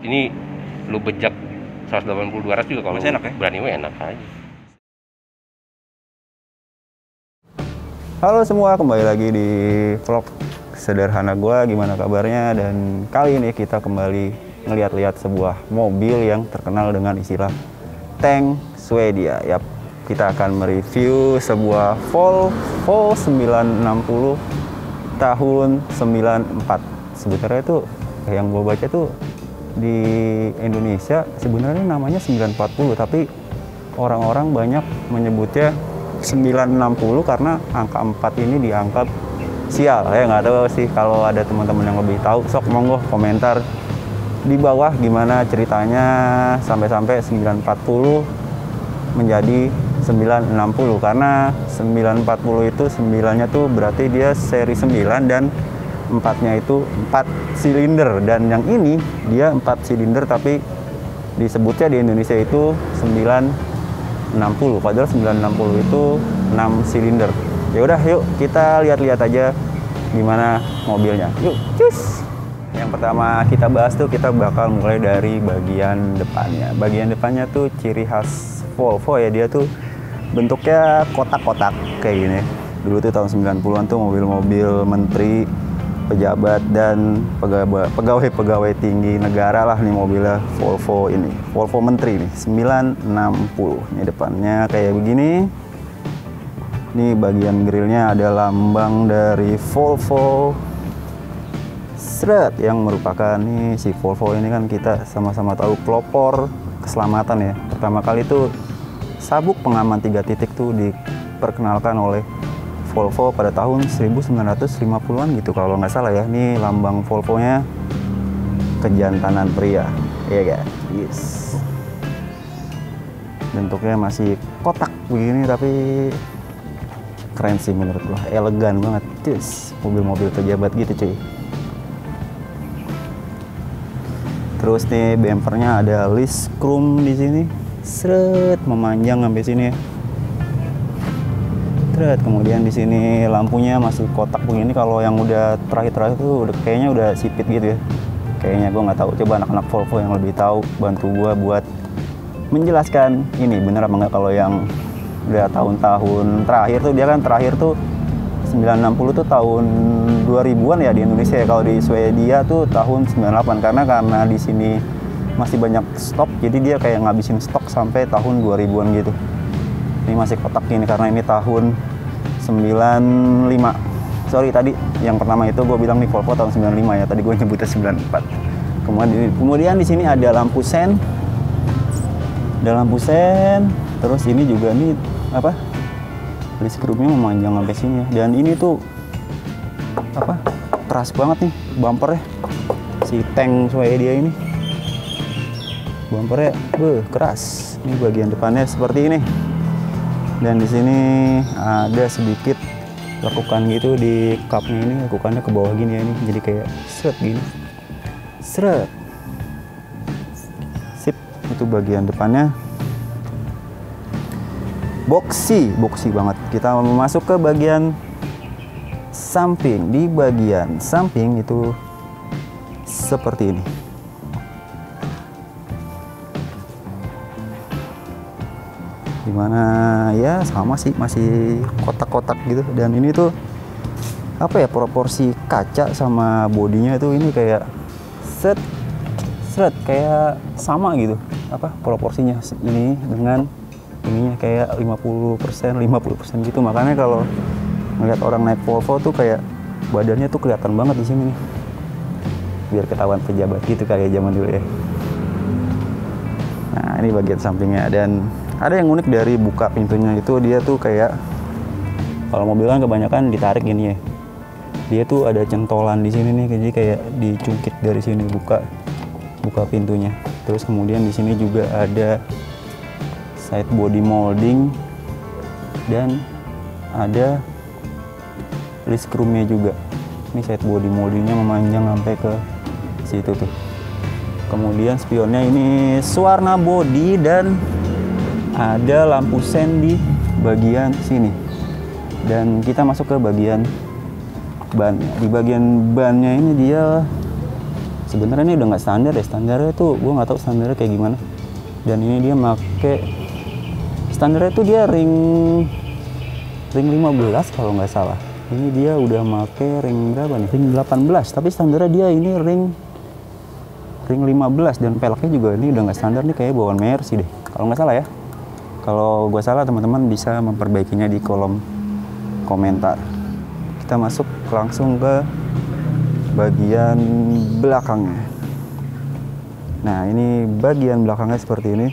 Ini lu bejak 180 200 juga kalau masih enak ya? berani enak aja. Halo semua, kembali lagi di vlog sederhana gua. Gimana kabarnya? Dan kali ini kita kembali ngeliat-liat sebuah mobil yang terkenal dengan istilah tank Swedia. Yap, kita akan mereview sebuah Volvo 960 tahun 94. Sebenarnya itu yang gua baca tuh di Indonesia sebenarnya namanya 940, tapi orang-orang banyak menyebutnya 960 karena angka 4 ini dianggap sial. Ya nggak tahu sih, kalau ada teman-teman yang lebih tahu sok monggo komentar di bawah gimana ceritanya sampai-sampai 940 menjadi 960, karena 940 itu 9-nya tuh berarti dia seri 9 dan 4-nya itu 4 silinder, dan yang ini dia 4 silinder tapi disebutnya di Indonesia itu 960, padahal 960 itu 6 silinder. Ya udah, yuk kita lihat-lihat aja gimana mobilnya. Yuk, cus. Yang pertama kita bahas tuh, kita bakal mulai dari bagian depannya. Bagian depannya tuh ciri khas Volvo ya, dia tuh bentuknya kotak-kotak kayak gini. Dulu tuh tahun 90-an tuh mobil-mobil menteri, pejabat dan pegawai-pegawai tinggi negara lah nih mobilnya Volvo ini. Volvo menteri nih 960. Ini depannya kayak begini. Ini bagian grillnya ada lambang dari Volvo. Seret, yang merupakan nih si Volvo ini kan kita sama-sama tahu pelopor keselamatan ya. Pertama kali tuh sabuk pengaman 3 titik tuh diperkenalkan oleh Volvo pada tahun 1950-an gitu kalau nggak salah ya. Ini lambang Volvo-nya kejantanan pria, iya kan? Yes. Bentuknya masih kotak begini tapi keren sih menurut gua, elegan banget. Yes. Mobil-mobil pejabat gitu cuy. Terus nih bumpernya ada list chrome di sini, seret memanjang sampai sini ya. Kemudian di sini lampunya masih kotak begini. Kalau yang udah terakhir tuh udah kayaknya udah sipit gitu ya. Kayaknya gue nggak tahu. Coba anak-anak Volvo yang lebih tahu bantu gue buat menjelaskan ini bener apa nggak. Kalau yang udah tahun-tahun terakhir tuh, dia kan terakhir tuh 960 tuh tahun 2000-an ya di Indonesia ya. Kalau di Swedia tuh tahun 98, karena di sini masih banyak stok, jadi dia kayak ngabisin stok sampai tahun 2000-an gitu. Ini masih kotak ini karena ini tahun 95. Sorry, tadi yang pertama itu gue bilang nih Volvo tahun 95 ya. Tadi gue nyebutnya 94. Kemudian di sini ada lampu sen. Ada lampu sen. Terus ini juga nih apa? List chrome-nya memanjang sampai sini ya. Dan ini tuh apa? Keras banget nih bumpernya. Si tank Swedia ini. Bumpernya keras. Ini bagian depannya seperti ini. Dan di sini ada sedikit lekukan gitu di cupnya ini, lekukannya ke bawah gini ya ini, jadi kayak seret gini, seret. Sip, itu bagian depannya. Boxy banget. Kita masuk ke bagian samping. Di bagian samping itu seperti ini. Dimana ya sama sih, masih kotak-kotak gitu. Dan ini tuh apa ya, proporsi kaca sama bodinya itu ini kayak seret kayak sama gitu, apa proporsinya ini dengan ininya kayak 50% gitu. Makanya kalau melihat orang naik Volvo tuh kayak badannya tuh kelihatan banget di sini nih, biar ketahuan pejabat gitu kayak zaman dulu ya. Nah, ini bagian sampingnya. Dan ada yang unik dari buka pintunya itu, dia tuh kayak, kalau mobil kan kebanyakan ditarik gini ya, dia tuh ada centolan di sini nih, jadi kayak dicungkit dari sini buka pintunya. Terus kemudian di sini juga ada side body molding dan ada list chrome-nya juga. Ini side body moldingnya memanjang sampai ke situ tuh. Kemudian spionnya ini warna body dan ada lampu sen di bagian sini. Dan kita masuk ke bagian ban. Di bagian bannya ini dia Sebenarnya ini udah nggak standar ya, standarnya tuh gue nggak tahu standarnya kayak gimana. Dan ini dia make standarnya tuh dia ring 15 kalau nggak salah. Ini dia udah make ring berapa nih? Ring 18, tapi standarnya dia ini ring 15 dan peleknya juga ini udah nggak standar nih, kayak bawaan Mercy deh kalau nggak salah ya. Kalau gue salah teman-teman bisa memperbaikinya di kolom komentar. Kita masuk langsung ke bagian belakangnya. Nah, ini bagian belakangnya seperti ini.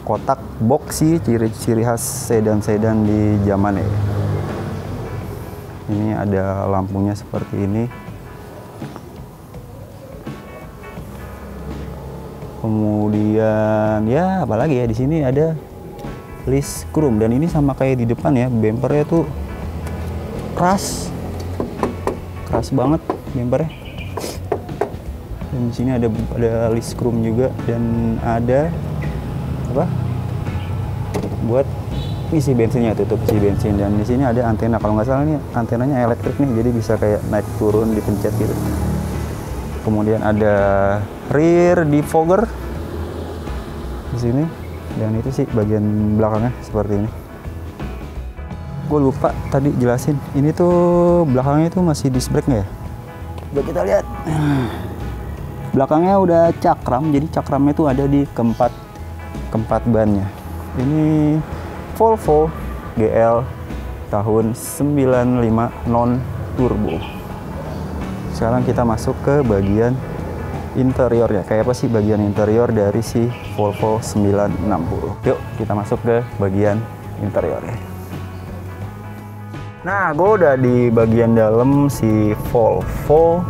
Kotak box sih ciri-ciri khas sedan-sedan di zaman ya. Ini ada lampunya seperti ini. Kemudian ya apalagi ya, di sini ada list chrome dan ini sama kayak di depan ya, bumpernya tuh keras banget bumpernya. Dan di sini ada list chrome juga dan ada apa? Buat isi bensinnya, tutup isi bensin. Dan di sini ada antena, kalau nggak salah nih antenanya elektrik nih, jadi bisa kayak naik turun dipencet gitu. Kemudian ada rear defogger di sini, dan itu sih bagian belakangnya seperti ini. Gue lupa tadi jelasin, ini tuh belakangnya itu masih disc brake nggak ya? Coba kita lihat. Belakangnya udah cakram, jadi cakramnya tuh ada di keempat bannya. Ini Volvo GL tahun 95 non turbo. Sekarang kita masuk ke bagian interiornya. Kayak apa sih bagian interior dari si Volvo 960? Yuk kita masuk ke bagian interiornya. Nah, gue udah di bagian dalam si Volvo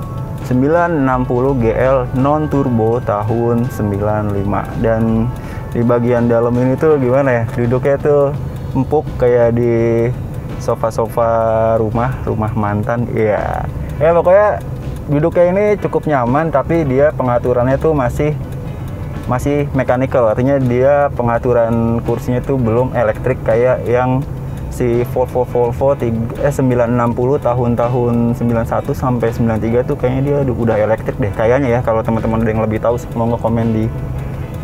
960 GL non turbo tahun 95. Dan di bagian dalam ini tuh gimana ya, duduknya tuh empuk kayak di sofa-sofa rumah mantan. Iya. Ya pokoknya duduknya ini cukup nyaman, tapi dia pengaturannya tuh masih mechanical, artinya dia pengaturan kursinya tuh belum elektrik kayak yang si Volvo 960 tahun 91 sampai 93 tuh kayaknya dia udah elektrik deh kayaknya ya. Kalau teman-teman ada yang lebih tahu mau nge-komen di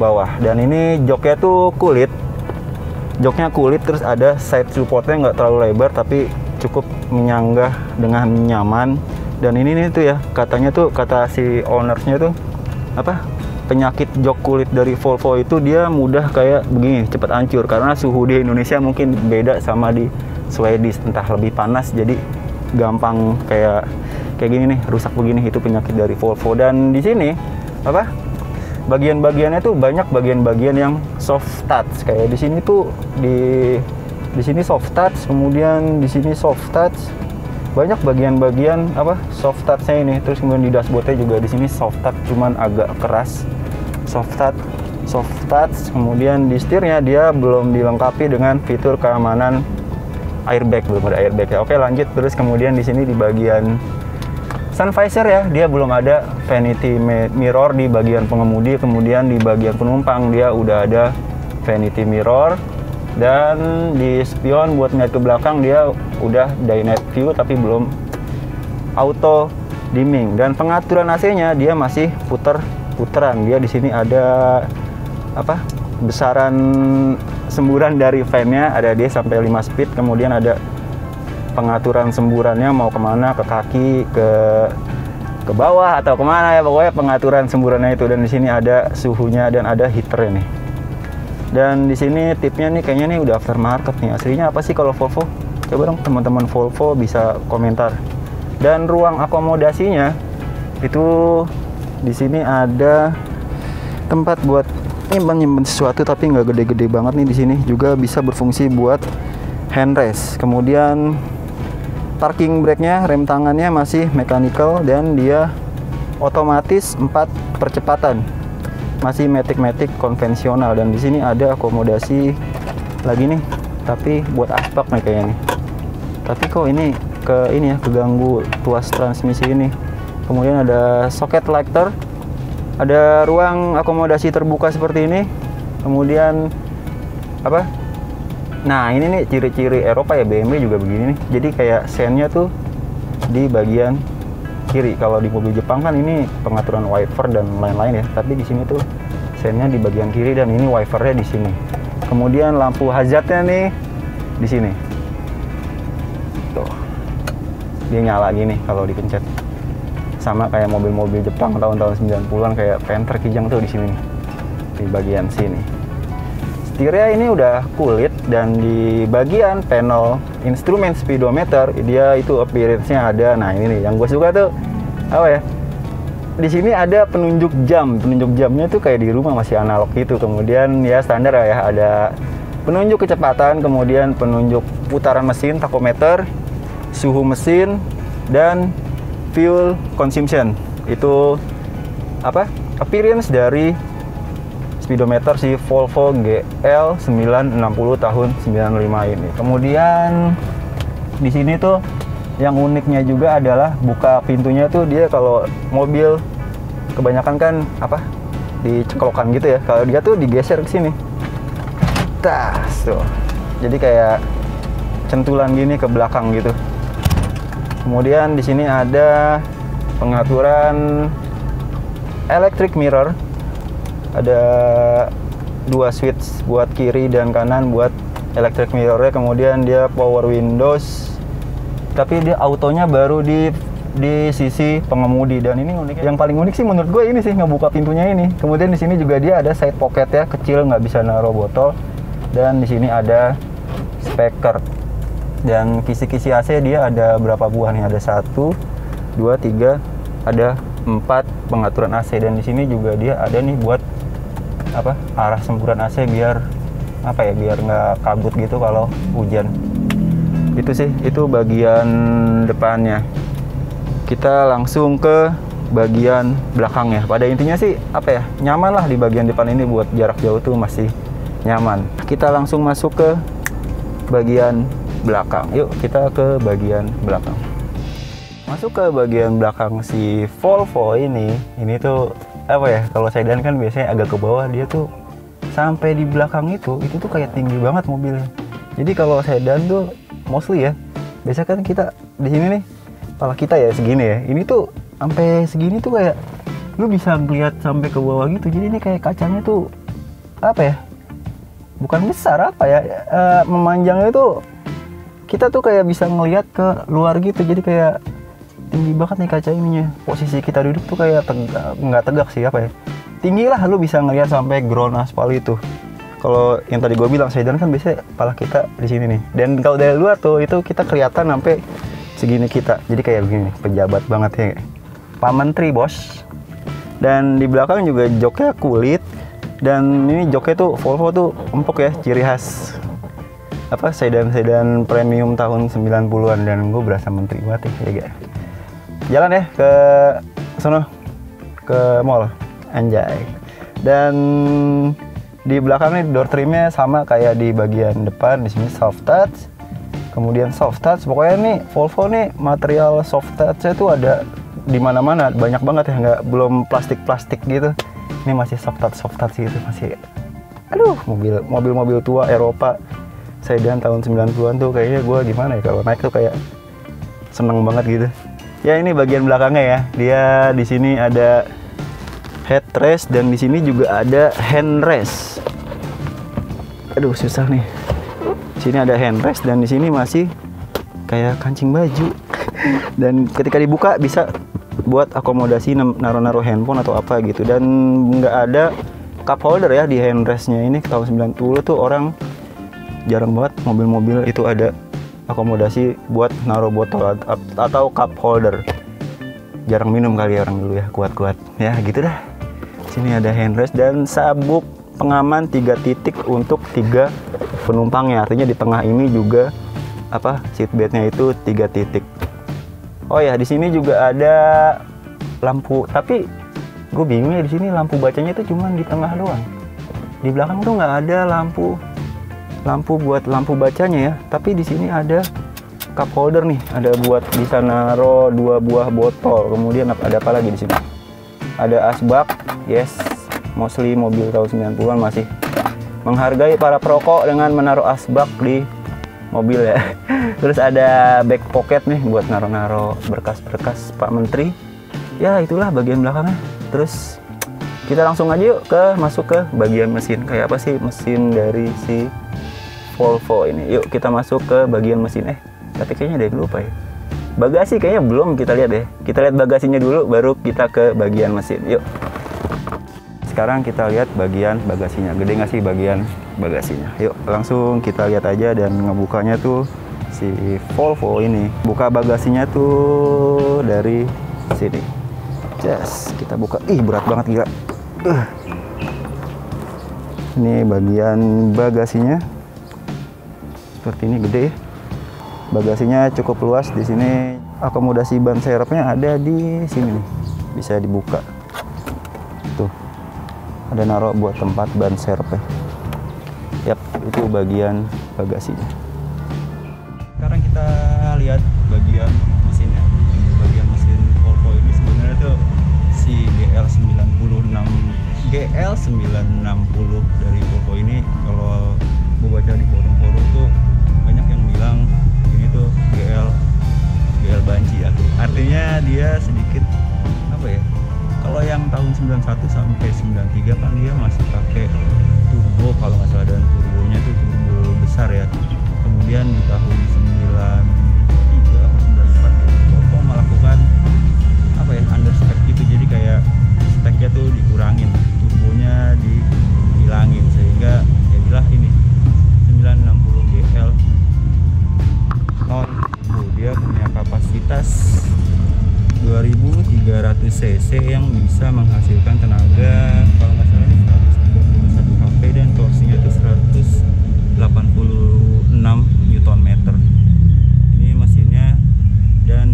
bawah. Dan ini joknya tuh kulit, terus ada side supportnya nggak terlalu lebar tapi cukup menyanggah dengan nyaman. Dan ini nih tuh ya, katanya tuh kata si ownersnya tuh apa, penyakit jok kulit dari Volvo itu dia mudah kayak begini, cepat hancur karena suhu di Indonesia mungkin beda sama di Swedia, entah lebih panas jadi gampang kayak gini nih, rusak begini. Itu penyakit dari Volvo. Dan di sini apa, bagian-bagiannya tuh banyak bagian-bagian yang soft touch, kayak di sini tuh di sini soft touch, kemudian di sini soft touch, banyak bagian-bagian apa soft touch-nya ini. Terus kemudian di dashboardnya juga di sini soft touch, cuman agak keras. Soft touch. Kemudian di setirnya dia belum dilengkapi dengan fitur keamanan airbag, belum ada airbag ya. Oke, lanjut. Terus kemudian di sini di bagian sun visor ya, dia belum ada vanity mirror di bagian pengemudi. Kemudian di bagian penumpang dia udah ada vanity mirror. Dan di spion buat ngeliat ke belakang dia udah day night view tapi belum auto dimming. Dan pengaturan AC-nya dia masih puteran. Dia di sini ada apa, besaran semburan dari fan-nya ada dia sampai 5 speed. Kemudian ada pengaturan semburannya mau kemana, ke kaki, ke bawah atau kemana ya, pokoknya pengaturan semburannya itu. Dan di sini ada suhunya dan ada heater nih. Dan di sini tipnya nih kayaknya nih udah aftermarket nih. Aslinya apa sih kalau Volvo? Coba dong teman-teman Volvo bisa komentar. Dan ruang akomodasinya itu di sini ada tempat buat nyimpen sesuatu tapi nggak gede-gede banget nih. Di sini juga bisa berfungsi buat handrest. Kemudian parking brake-nya, rem tangannya masih mechanical dan dia otomatis 4 percepatan. Masih matic konvensional. Dan di sini ada akomodasi lagi nih, tapi buat aspak nih kayaknya nih. Tapi kok ini keganggu tuas transmisi ini. Kemudian ada socket lighter, ada ruang akomodasi terbuka seperti ini. Kemudian apa? Nah, ini nih ciri-ciri Eropa ya, BMW juga begini nih. Jadi kayak sennya tuh di bagian kiri. Kalau di mobil Jepang kan ini pengaturan wiper dan lain-lain ya, tapi di sini tuh sennya di bagian kiri dan ini wipernya di sini. Kemudian lampu hazardnya nih di sini. Tuh. Dia nyala gini kalau dipencet. Sama kayak mobil-mobil Jepang tahun-tahun 90-an kayak Panther Kijang tuh di sini nih. Di bagian sini. Setirnya ini udah kulit dan di bagian panel instrumen speedometer dia itu appearance-nya ada. Nah, ini nih yang gue suka tuh apa ya? Di sini ada penunjuk jam. Penunjuk jamnya tuh kayak di rumah masih analog gitu. Kemudian ya standar ya, ada penunjuk kecepatan, kemudian penunjuk putaran mesin, tachometer, suhu mesin dan fuel consumption. Itu apa? Appearance dari speedometer si Volvo GL 960 tahun 95 ini. Kemudian di sini tuh yang uniknya juga adalah buka pintunya tuh dia kalau mobil kebanyakan kan apa diceklokan gitu ya. Kalau dia tuh digeser ke sini. Tas tuh. Jadi kayak centulan gini ke belakang gitu. Kemudian di sini ada pengaturan electric mirror. Ada dua switch buat kiri dan kanan buat electric mirrornya. Kemudian dia power windows, tapi dia autonya baru di sisi pengemudi. Dan ini unik. Yang paling unik sih menurut gue ini sih ngebuka pintunya ini. Kemudian di sini juga dia ada side pocket ya, kecil nggak bisa naruh botol. Dan di sini ada speaker. Dan kisi-kisi AC dia ada berapa buah nih? Ada 1, 2, 3, ada 4 pengaturan AC. Dan di sini juga dia ada nih buat apa arah semburan AC biar apa ya, biar nggak kabut gitu kalau hujan. Itu sih, itu bagian depannya. Kita langsung ke bagian belakangnya. Pada intinya sih apa ya, nyaman lah di bagian depan ini, buat jarak jauh tuh masih nyaman. Kita langsung masuk ke bagian belakang. Yuk kita ke bagian belakang. Masuk ke bagian belakang si Volvo ini tuh apa ya, kalau sedan kan biasanya agak ke bawah, dia tuh sampai di belakang itu tuh kayak tinggi banget mobilnya. Jadi kalau sedan tuh mostly ya, biasa kan kita di sini nih, kepala kita ya segini ya, ini tuh sampai segini tuh kayak lu bisa ngeliat sampai ke bawah gitu. Jadi ini kayak kacanya tuh apa ya, bukan besar apa ya, memanjangnya tuh kita tuh kayak bisa ngeliat ke luar gitu. Jadi kayak tinggi banget nih kaca ininya. Posisi kita duduk tuh kayak nggak tegak sih apa ya, tinggi lah, lu bisa ngeliat sampai ground aspal itu. Kalau yang tadi gue bilang sedan kan biasanya kepala kita di sini nih, dan kalau dari luar tuh itu kita kelihatan sampai segini kita. Jadi kayak begini, pejabat banget ya, Pak Menteri bos. Dan di belakang juga joknya kulit, dan ini joknya tuh Volvo tuh empuk ya, ciri khas apa sedan premium tahun 90-an. Dan gue berasa menteri banget ya gak? Jalan ya ke sono, ke mall, anjay. Dan di belakangnya door trimnya sama kayak di bagian depan. Di sini soft touch, kemudian soft touch. Pokoknya nih Volvo nih material soft touchnya tuh ada di mana-mana, banyak banget ya, belum plastik gitu. Ini masih soft touch gitu, masih. Aduh, mobil tua Eropa sedan tahun 90-an tuh kayaknya gue gimana ya, kalau naik tuh kayak seneng banget gitu. Ya ini bagian belakangnya ya. Dia di sini ada headrest dan di sini juga ada handrest. Aduh susah nih. Di sini ada handrest dan di sini masih kayak kancing baju. Dan ketika dibuka bisa buat akomodasi naruh handphone atau apa gitu. Dan nggak ada cup holder ya di handrestnya. Ini tahun 90 tuh orang jarang banget mobil-mobil itu ada akomodasi buat naruh botol atau cup holder. Jarang minum kali orang dulu ya, kuat-kuat ya gitu dah. Sini ada handrest dan sabuk pengaman 3 titik untuk 3 penumpangnya. Artinya di tengah ini juga apa seatbeltnya itu 3 titik. Oh ya, di sini juga ada lampu, tapi gue bingung ya, di sini lampu bacanya itu cuma di tengah doang. Di belakang tuh nggak ada lampu buat lampu bacanya ya, tapi di sini ada cup holder nih, ada buat bisa naruh 2 buah botol. Kemudian ada apa lagi di sini? Ada asbak, yes, mostly mobil tahun 90-an masih menghargai para perokok dengan menaruh asbak di mobil ya. Terus ada back pocket nih buat naro-naro berkas-berkas Pak Menteri. Ya itulah bagian belakangnya. Terus kita langsung aja yuk masuk ke bagian mesin. Kayak apa sih mesin dari si Volvo ini? Yuk kita masuk ke bagian mesin. Tapi kayaknya ada yang lupa ya. Bagasi kayaknya belum kita lihat ya. Kita lihat bagasinya dulu baru kita ke bagian mesin. Yuk. Sekarang kita lihat bagian bagasinya. Gede nggak sih bagian bagasinya? Yuk langsung kita lihat aja dan ngebukanya tuh si Volvo ini. Buka bagasinya tuh dari sini. Just kita buka. Ih berat banget gila. Ini bagian bagasinya. Seperti ini gede ya. Bagasinya cukup luas di sini. Akomodasi ban serepnya ada di sini nih. Bisa dibuka. Tuh. Ada naruh buat tempat ban serepnya. Yap, itu bagian bagasinya. Sekarang kita lihat bagian mesinnya. Bagian mesin Volvo ini sebenarnya tuh si GL960 dari Volvo ini, kalau gue baca di forum-forum tuh banyak yang bilang ini tuh GL banci ya. Artinya dia sedikit apa ya? Kalau yang tahun 91 sampai 93 kan dia masih pakai turbo kalau nggak salah, dan turbonya tuh turbo besar ya. Kemudian di tahun 93 atau 94 Volvo melakukan apa ya, underspec gitu, jadi kayak speknya tuh dikurangin, turbonya dihilangin, sehingga jadilah ini 960 GL non turbo. Dia punya kapasitas 2300 cc yang bisa menghasilkan tenaga kalau nggak salah 131 HP dan torsinya itu 186 Nm. Ini mesinnya, dan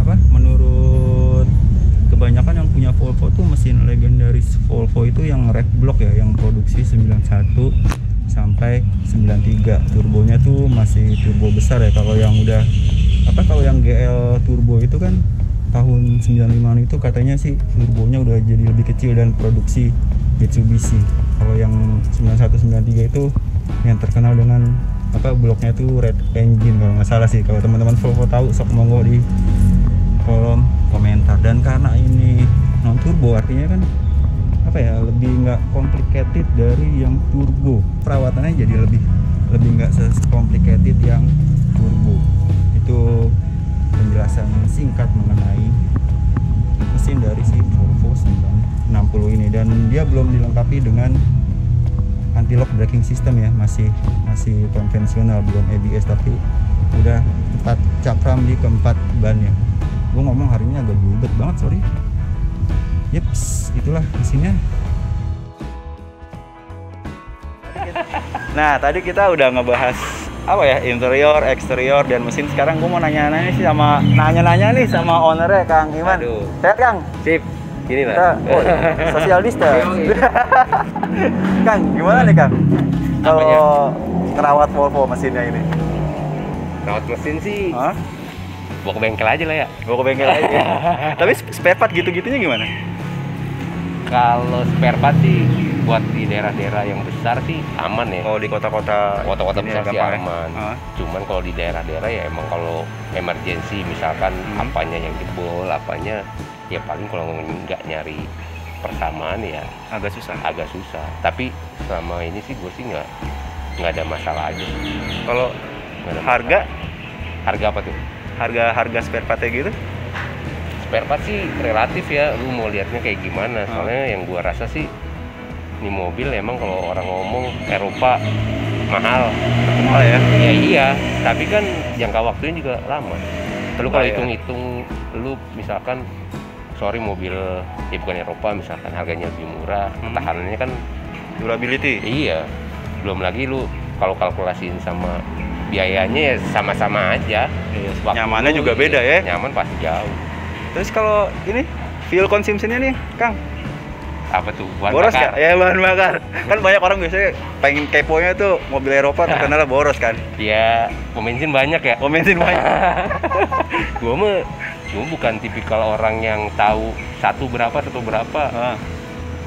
apa, menurut kebanyakan yang punya Volvo tuh mesin legendaris Volvo itu yang red block ya, yang produksi 91 sampai 93. Turbonya tuh masih turbo besar ya. Kalau yang udah apa, kalau yang GL turbo itu kan tahun 95 itu katanya sih turbonya udah jadi lebih kecil dan produksi Mitsubishi. Kalau yang 91 93 itu yang terkenal dengan apa, bloknya tuh red engine kalau nggak salah sih. Kalau teman-teman Volvo tahu sok monggo di kolom komentar. Dan karena ini non turbo artinya kan apa ya, lebih nggak complicated dari yang turbo. Perawatannya jadi lebih nggak se-complicated yang turbo. Itu penjelasan singkat mengenai mesin dari si Volvo 960 ini. Dan dia belum dilengkapi dengan anti-lock braking system ya, masih konvensional, belum ABS, tapi udah 4 cakram di keempat bannya. Gue ngomong hari ini agak belibet banget, sorry. Yeps, itulah mesinnya. Nah, tadi kita udah ngebahas apa ya, interior, eksterior, dan mesin. Sekarang gue mau nanya-nanya nih sama ownernya, Kang Iman. Aduh. Sehat, Kang? Sip, gini lah. Social distance. Kang, gimana nih, Kang? Kalau ngerawat Volvo mesinnya ini? Rawat mesin sih, bawa ke bengkel aja lah ya. Bawa ke bengkel aja. Tapi spare part gitu-gitunya gimana? Kalau spare part sih buat di daerah-daerah yang besar sih aman ya. Oh, di kota-kota besar sih gampang aman. ya? Cuman kalau di daerah-daerah ya emang kalau emergency misalkan apanya yang jebol, apanya ya paling kalau nggak nyari persamaan ya agak susah. Tapi selama ini sih gue sih nggak ada masalah aja. Kalau harga apa tuh? Harga spare part gitu? Spare part sih relatif ya, lu mau lihatnya kayak gimana. Soalnya yang gua rasa sih ini mobil emang kalau orang ngomong Eropa mahal ya? Iya, tapi kan jangka waktunya juga lama. Lu kalau hitung-hitung, lu misalkan mobil ya bukan Eropa, misalkan harganya lebih murah, ketahanannya kan durability. Iya, belum lagi lu kalau kalkulasiin sama biayanya ya sama-sama aja. Nyamannya juga beda ya? Nyaman pasti jauh. Terus kalau ini fuel consumption-nya nih, Kang? Apa tuh? Bahan boros bakar? Ya bahan bakar. Kan banyak orang biasanya pengen keponya tuh mobil Eropa terkenal boros kan? Iya, pom bensin banyak ya? Pom bensin banyak. Gue bukan tipikal orang yang tahu satu berapa.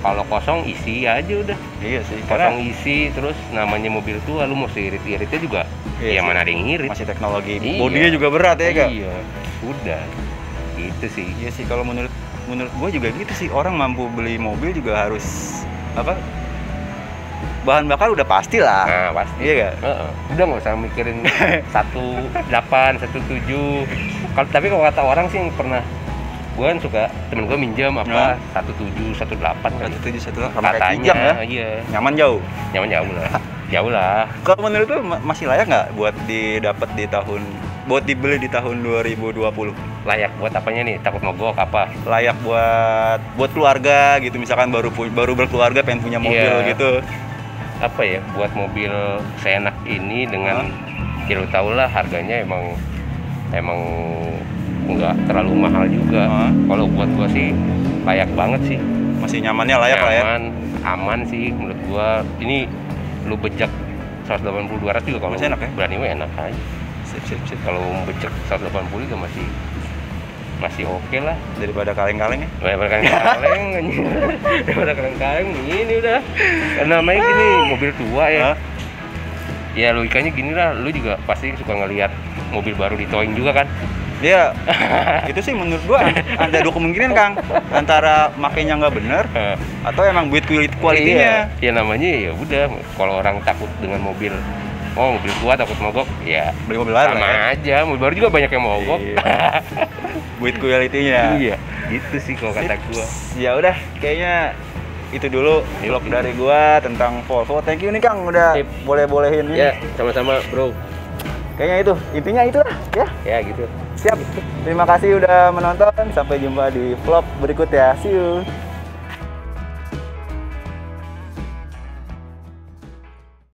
Kalau kosong isi aja udah. Iya sih. Kosong isi, terus namanya mobil tua, lu mau irit-iritnya juga ya mana ada yang ngirit. Masih teknologi. Iya. Bodinya juga berat ya, Kak? Iya, udah. Gitu sih. Iya sih, kalau menurut gue juga gitu sih. Orang mampu beli mobil juga harus apa? Bahan bakar udah pasti lah. Nah, pasti. Iya gak? Udah nggak usah mikirin 18, 17. Tapi kalau kata orang sih yang pernah, gue kan suka temen gue minjem apa 17, 18 kan. 17, 18 Katanya, ya? iya. Nyaman jauh. Nyaman jauh lah. Jauh lah. Kalau menurut lu masih layak nggak buat dibeli di tahun 2020? Layak buat apanya nih? Takut mogok apa? Layak buat keluarga gitu, misalkan baru berkeluarga pengen punya mobil gitu. Apa ya, buat mobil seenak ini dengan ya lu tau lah harganya emang nggak terlalu mahal juga. Kalau buat gua sih layak banget sih. Masih nyamannya layak lah ya. Aman sih menurut gua. Ini lu bejak 180-200 juga kalau enak ya? berani mah enak aja. Sip. Kalau bejak 180 juga masih oke lah, daripada kaleng-kaleng ya. Daripada kaleng-kaleng ini udah. Karena namanya gini mobil tua ya. Ya logikanya gini lah, lu juga pasti suka ngelihat mobil baru di towing juga kan? Iya. Itu sih menurut gua ada dua kemungkinan, Kang. Antara makainya nggak bener atau emang buat kualitinya. Iya, namanya ya udah, kalau orang takut dengan mobil tua takut mogok, ya beli mobil baru sama aja. Mobil baru juga banyak yang mogok. Buat kualitinya. Iya, gitu sih kalau kata gua. Ya udah, kayaknya itu dulu vlog dari gua tentang Volvo. Thank you nih, Kang, udah boleh-bolehin ini. Ya, sama-sama, Bro. Kayaknya itu, intinya itu lah ya. Ya gitu. Siap. Terima kasih udah menonton. Sampai jumpa di vlog berikut ya. See you.